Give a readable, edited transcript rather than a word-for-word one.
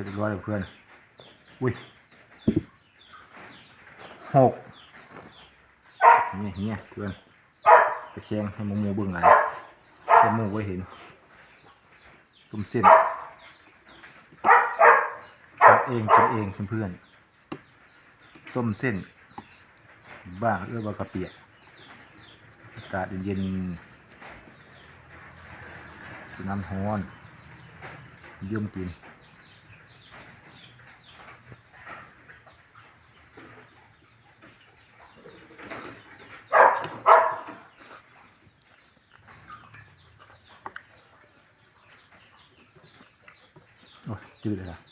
เสร็จเรียบร้อยเลยเพื่อนอุ้ยหกเนี่ยเพื่อนไปแข่งให้หมูเบิ่งอะไรให้หมูไว้เห็นต้มเส้นทำเองกินเองเพื่อนๆต้มเส้นบ้างบากระเปียกอากาศเย็นๆน้ำฮ้อนเยี่ยมกินโอ้ยจืดเลยล่ะ